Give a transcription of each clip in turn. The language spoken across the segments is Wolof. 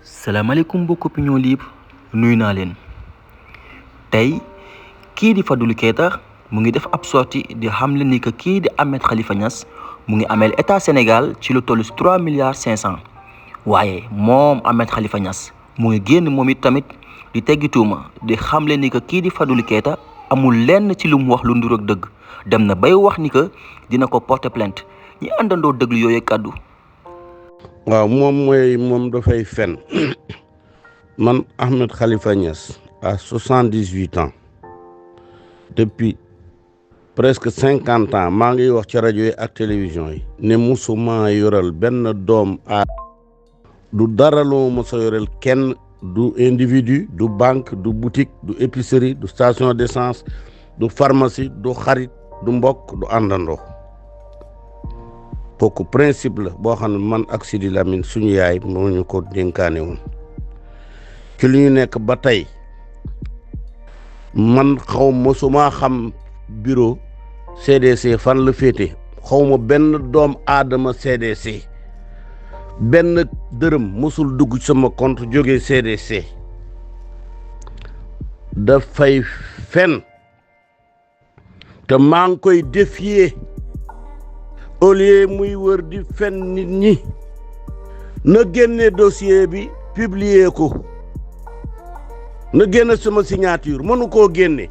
salaamaaleykum mbokk opinion libre nuyu naa leen tey kii di Fadilou Keita mu ngi def ab sortie di xamle ni que kii di Ahmed Khalifa Niass mu ngi ameel état Sénégal ci lu toll si 3 milliards 500 waaye moom Ahmed Khalifa Niass mu ngi génn moom it tamit di teggi tuuma di xamle ni que kii di Fadilou Keita amul lenn ci lu mu wax lu ndur ak dëgg dem na bay wax ni que dina ko porter plainte ñi àndandoo déglu yooyu kàddu. waaw moom dafay fen man Ahmed Khalifa Niass à 78 ans depuis presque 50 ans maa ngi wax ci rajo yi ak télévision yi ne musuma yoral benn doom du dara loo mos a yoral kenn du individu du banque du boutique du épicerie du station d'essence du pharmacie du xarit du mbokk du àndandoo kooku principe la boo xam ne man ak Sidi Lamine suñu yaay moo ñu ko dénkaane woon ci li ñu nekk ba tey man mosuma xam bureau CDC fan la féete xawma benn doom aadama CDC benn dërëm mosul dugg sama compte jógee CDC dafay fen te maa ngi koy défier au lieu muy wër di fen nit ñi na génne dossier bi publier ko na génne sama signature mënu koo génne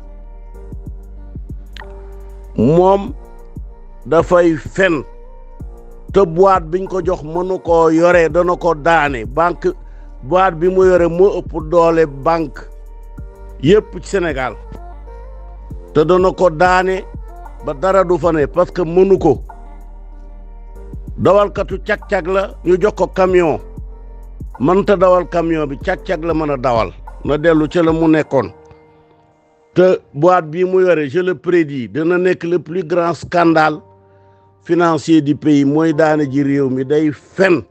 moom dafay fen te boîte biñ ko jox mënu koo yore dana ko daane banque boîte bi mu yore moo ëpp doole banque yépp ci Sénégal te dana ko daane ba dara du fa ne parce que mënu ko dawalkatu cag-cag la ñu jox ko camion mënta dawal camion bi cag-cag la mën a dawal na dellu ca la mu nekkoon te boîte bii mu yore je le prédis dana nekk le plus grand scandale financier du pays mooy daane ji réew mi day fen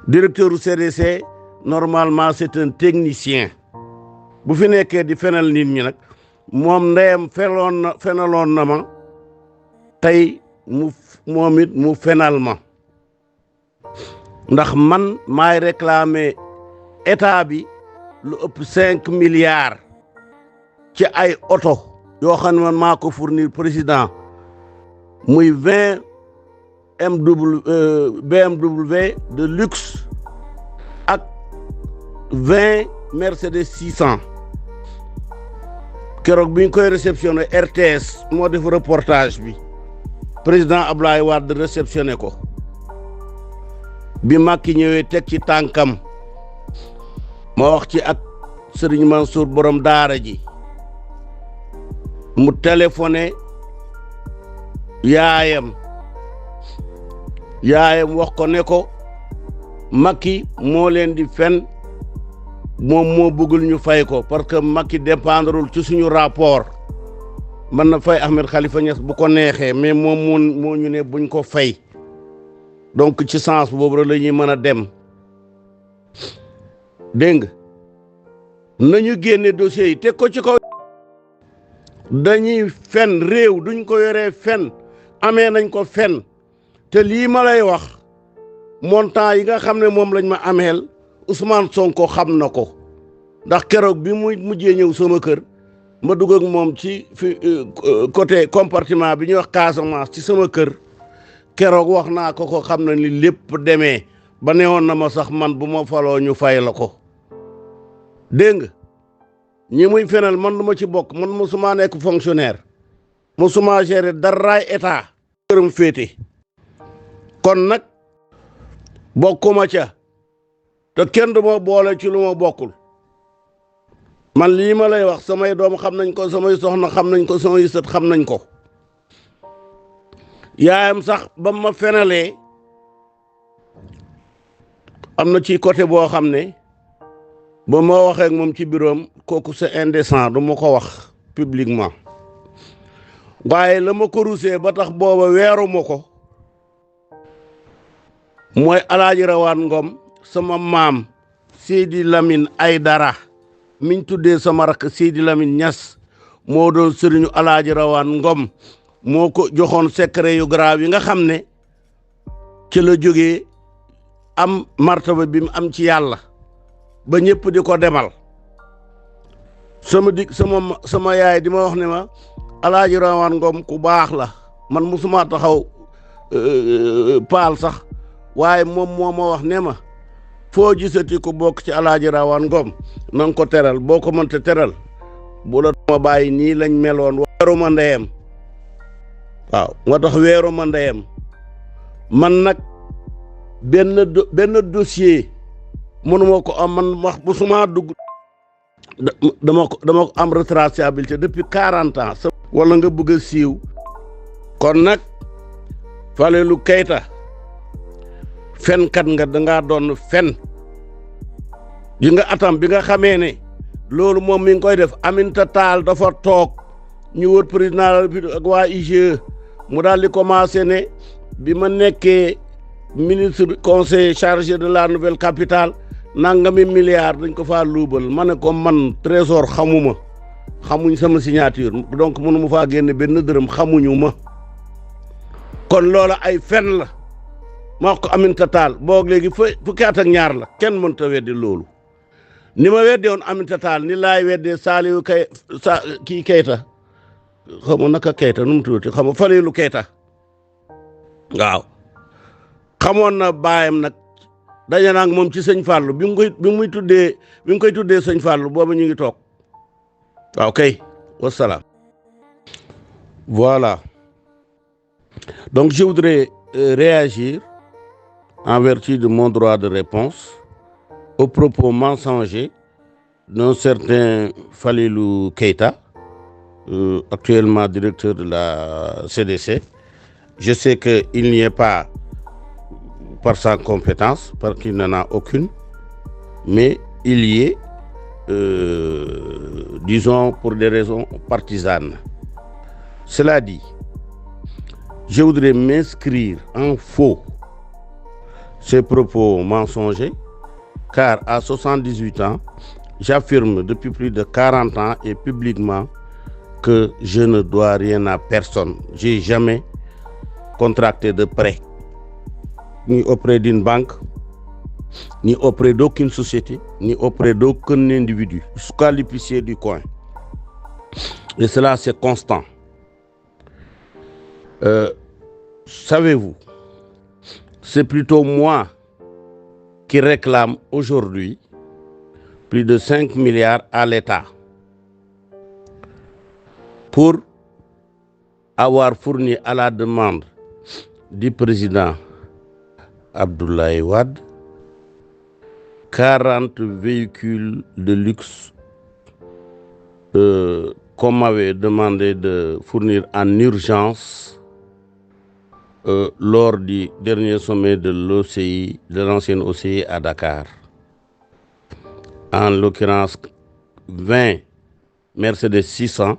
directeur u CDC normalement c'est un technicien bu fi nekkee di fenal nit ñi nag moom ndeyam fenaloon na ma tey moom it mu fenal ma ndax man maay réclamer état bi lu ëpp 5 milliards ci ay oto yoo xam ne man maa ko fournir président muy 20 BMW de luxe ak 20 Mercedes 600 keroog bi ñu koy réceptionné RTS moo def reportage bi président Abdoulaye Wade réceptionné ko bi Macky ñëwee teg ci tànkam ma wax ci ak Serigne Mansour borom daara ji mu téléphoné yaayam wax ko ne ko Macky moo leen di fen moom moo bëggul ñu fay ko parce que Macky dépendrul ci suñu rapport mën na fay Ahmed Khalifa Niass bu ko neexee mais moom moo ñu ne buñ ko fay donc ci sens boobu rek la ñuy mën a dem dégg nga nañu génne dossiers yi teg ko ci kaw dañuy fen réew duñ ko yoree fen amee nañ ko fen te lii ma lay wax montant yi nga xam ne moom lañ ma ameel Ousmane Sonko xam na ko ndax keroog bi mu mujjee ñëw sama kër ma dugg ak moom ci fi côté compartiment bi ñuy wax Casamance ci sama kër keroog wax naa ko xam na ni lépp demee ba newoon na ma sax man bu ma faloo ñu fay la ko dégg nga ñi muy fenal man du ma ci bokk man mosuma nekk fonctionnaire mosuma gérer daraay état këram féete kon nag bokkuma ca te kenn du ma boole ci lu ma bokkul man lii ma lay wax samay doom xam nañ ko samay soxna xam nañ ko samay sët xam nañ ko yaayam sax ba ma fenalee am na ci côté boo xam ne ba ma waxee ak moom ci bureau am kooku c'est indécent du ma ko wax publiquement waaye la ma ko rusee ba tax booba weeru ma ko mooy Alaaji Rawaan Ngom sama maam Sidi Lamine Aydara miñ tuddee sama rakk Sidi Lamine Niass moo doon sëriñu Alaaji Rawaan Ngom moo ko joxoon secret yu grave yi nga xam ne ci la jógee am martaba bi mu am ci yàlla ba ñëpp di ko demal sama yaay di ma wax ne ma Alaaji Rawaan Ngom ku baax la man musuma taxaw paal sax waaye moom moo ma wax ne ma foo gisati ko bokk ci Alaaji Rawaan Ngom na nga ko teral boo ko mënta teral bu la ma bàyyi nii lañ meloon weeru ma ndeyam waaw moo tax weeru ma ndeyam man nag benn dossier mënuma ko am man wax bu suma dugg dama ko am retraçabilité depuis 40 ans wala nga bëgg a siiw kon nag Falilou Keita fenkat nga dangaa doon fen yi nga atam bi nga xamee ne loolu moom mi ngi koy def Aminata Tall dafa toog ñu wër président de la République ak waa IGE mu daal di commencé ne bi ma nekkee ministre conseiller chargé de la nouvelle capitale nangami milliards dañ ko faa luubal ma ne ko man trésor xamuñ sama signature donc mënu ma faa génne benn dërëm xamuñu ma kon loola ay fen la ma wax ko Aminata Tall boog léegi fukki at ak ñaar la kenn mënta weddi loolu ni ma weddee woon Aminata Tall ni laay weddee Saliou Keita xam nga naka Keita nu mu tuuti xam nga Falilou Keita waaw xamoon na baayam nag daje naa ak moom ci sëñ Fallou bi mu koy tuddee sëñ Fallou boobu ñu ngi toog waaw kay wasalaam. Voilà donc je voudrais réagir en vertu de mon droit de réponse aux propos mensongers d'un certain Falilou Keita, actuellement directeur de la CDC. Je sais qu'il n'y est pas par sa compétence, parce qu'il n'en a aucune, mais il y est, disons, pour des raisons partisanes. Cela dit, je voudrais m'inscrire en faux ces propos mensongers, car à 78 ans, j'affirme depuis plus de 40 ans et publiquement que je ne dois rien à personne. J'ai jamais contracté de prêt, ni auprès d'une banque, ni auprès d'aucune société, ni auprès d'aucun individu, jusqu'à l'épicier du coin. Et cela, c'est constant. Savez-vous, c'est plutôt moi qui réclame aujourd'hui plus de 5 milliards à l'État pour avoir fourni à la demande du président Abdoulaye Wade 40 véhicules de luxe qu'on m'avait demandé de fournir en urgence lors du dernier sommet de l'OCI, de l'ancienne OCI à Dakar. En l'occurrence, 20 Mercedes 600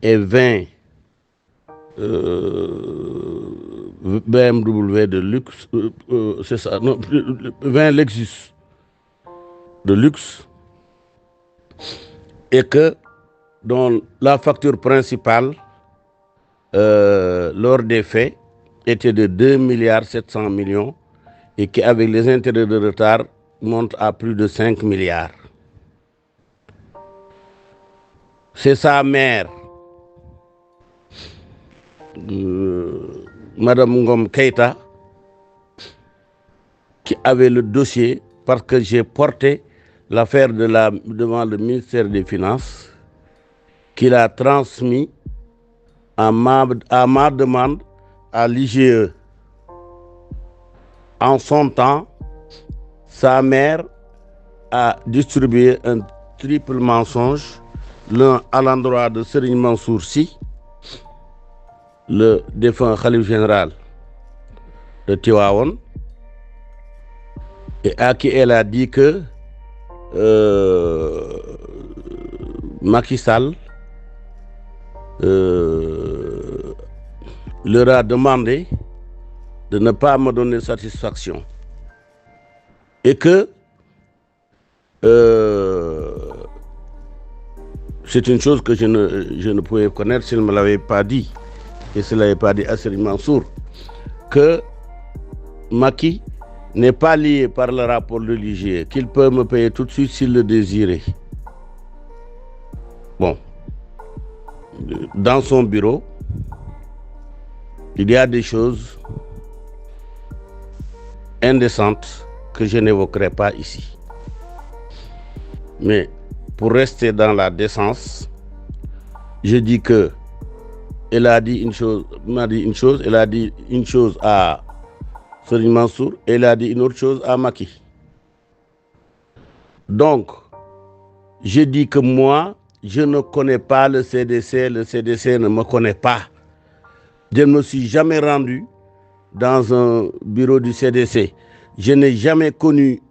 et 20 BMW de luxe, c'est ça, non, 20 Lexus de luxe, et que dont la facture principale lors des faits était de 2,7 milliards et qui, avec les intérêts de retard, monte à plus de 5 milliards. C'est sa mère, Madame Ngom Keita, qui avait le dossier parce que j'ai porté l'affaire devant le ministère des Finances, qu'il a transmis à ma demande à l'IGE. En son temps, sa mère a distribué un triple mensonge, l'un à l'endroit de Serigne Mansour Sy, le défunt khalife général de Tivaouane, et à qui elle a dit que Macky Sall leur a demandé de ne pas me donner satisfaction et que c'est une chose que je ne pouvais connaître s'il ne me l'avait pas dit, et s'il ne l'avait pas dit à Serigne Mansour, que Macky n'est pas lié par le rapport de l'IGE, qu'il peut me payer tout de suite s'il le désirait. Bon, dans son bureau, il y a des choses indécentes que je n'évoquerai pas ici. Mais pour rester dans la décence, je dis que elle a dit une chose, m'a dit une chose, elle a dit une chose à Serigne Mansour, et elle a dit une autre chose à Macky. Donc, je dis que moi, je ne connais pas le CDC ne me connaît pas. Je ne me suis jamais rendu dans un bureau du CDC. Je n'ai jamais connu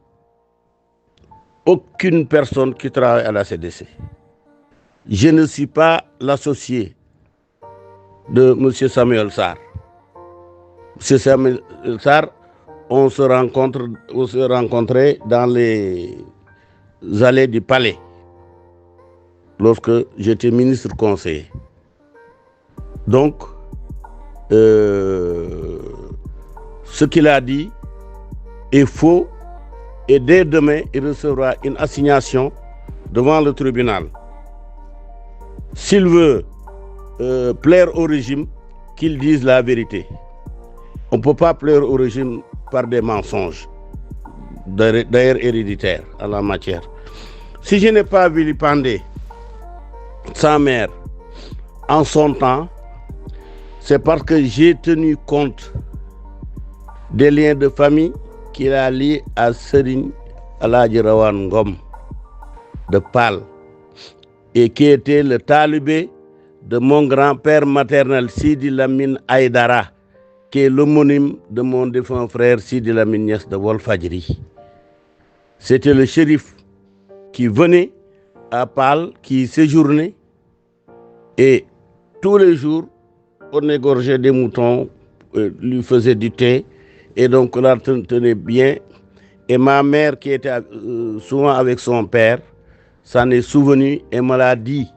aucune personne qui travaille à la CDC. Je ne suis pas l'associé de M. Samuel Sarr. M. Samuel Sarr, on se rencontrait dans les allées du palais lorsque j'étais ministre conseiller. Donc, ce qu'il a dit est faux et dès demain, il recevra une assignation devant le tribunal. S'il veut plaire au régime, qu'il dise la vérité. On ne peut pas plaire au régime par des mensonges, d'ailleurs héréditaires en la matière. Si je n'ai pas vilipendé sa mère en son temps, c'est parce que j'ai tenu compte des liens de famille qu'il a liés à Serigne Alhaji Rawane Ngom de Pal et qui était le talibé de mon grand-père maternel Sidi Lamine Aïdara, qui est l'homonyme de mon défunt frère Sidi Lamine Niass de Walfadjri. C'était le shérif qui venait à Pal, qui séjournait, et tous les jours, on égorgeait des moutons, lui faisait du thé, et donc on la tenait bien. Et ma mère, qui était souvent avec son père, s'en est souvenue et me l'a dit.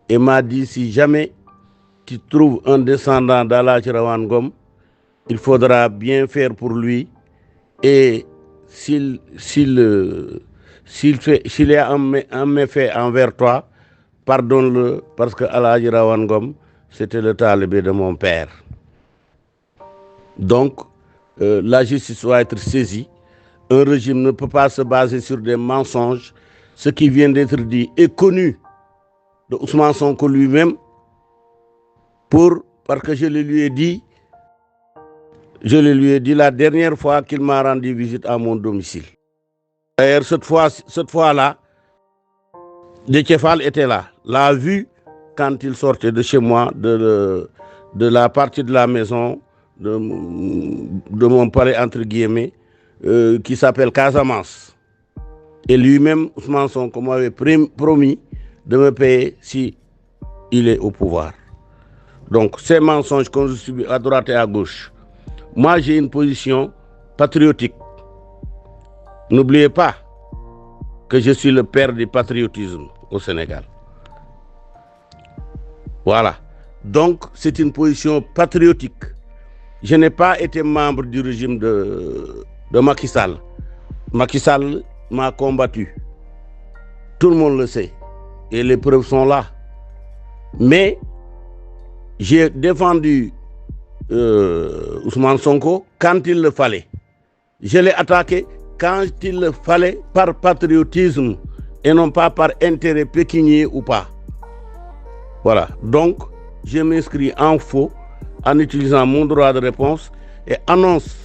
Et m'a dit, si jamais tu trouves un descendant d'Alhaji Rawane Ngom, il faudra bien faire pour lui. Et s'il y a un méfait envers toi, pardonne-le, parce que Alhaji Rawane Ngom, c'était le talibé de mon père. Donc, la justice doit être saisie. Un régime ne peut pas se baser sur des mensonges. Ce qui vient d'être dit est connu de Ousmane Sonko lui-même, parce que je le lui ai dit la dernière fois qu'il m'a rendu visite à mon domicile. D'ailleurs, cette fois-là, Déthié Fall était là, l'a vu quand il sortait de chez moi, de la partie de la maison, de mon palais, entre guillemets, qui s'appelle Casamance. Et lui-même, Ousmane Sonko m'avait promis de me payer si il est au pouvoir. Donc, ces mensonges qu'on subit à droite et à gauche. Moi, j'ai une position patriotique. N'oubliez pas que je suis le père du patriotisme au Sénégal. Voilà. Donc, c'est une position patriotique. Je n'ai pas été membre du régime de Macky Sall. Macky Sall m'a combattu. Tout le monde le sait. Et les preuves sont là. Mais j'ai défendu Ousmane Sonko quand il le fallait. Je l'ai attaqué quand il le fallait par patriotisme et non pas par intérêt pécunier ou pas. Voilà. Donc, je m'inscris en faux en utilisant mon droit de réponse et annonce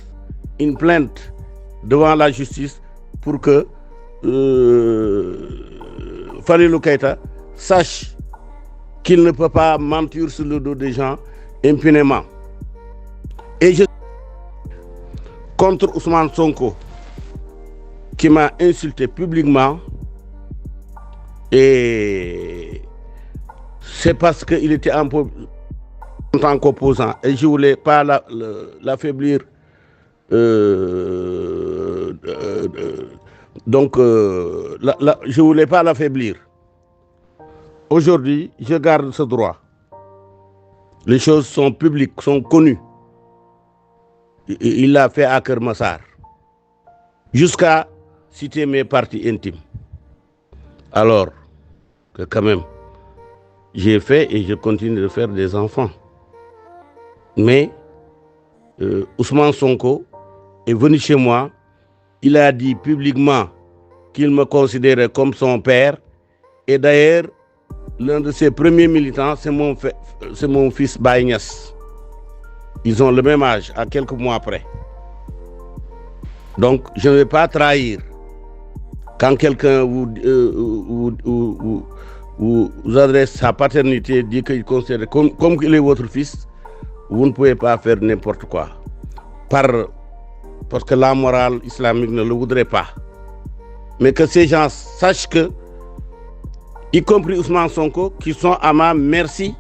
une plainte devant la justice pour que Fadilou Keïta sache qu'il ne peut pas mentir sur le dos des gens impunément. Et je contre Ousmane Sonko qui m'a insulté publiquement, et c'est parce qu'il était en tant qu'opposant et je ne voulais pas l'affaiblir. Je ne voulais pas l'affaiblir. Aujourd'hui, je garde ce droit. Les choses sont publiques, sont connues. Il l'a fait à Keur Massar. jusqu'à citer mes parties intimes. Alors que quand même, j'ai fait et je continue de faire des enfants. Mais Ousmane Sonko est venu chez moi, il a dit publiquement qu'il me considérait comme son père, et d'ailleurs, l'un de ses premiers militants, c'est mon fils Baye Niass. Ils ont le même âge, à quelques mois après. Donc, je ne vais pas trahir. Quand quelqu'un vous adresse sa paternité, dit qu'il considère comme qu'il est votre fils, vous ne pouvez pas faire n'importe quoi. Parce que la morale islamique ne le voudrait pas. Mais que ces gens sachent que, y compris Ousmane Sonko, qui sont à ma merci,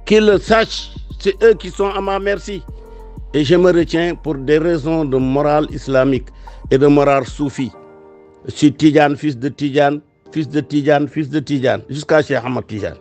qu'ils le sachent, c'est eux qui sont à ma merci. Et je me retiens pour des raisons de morale islamique et de morale soufie. Je suis Tidjane, fils de Tidjane, fils de Tidjane, fils de Tidjane, jusqu'à Cheikh Ahmad Tidjane.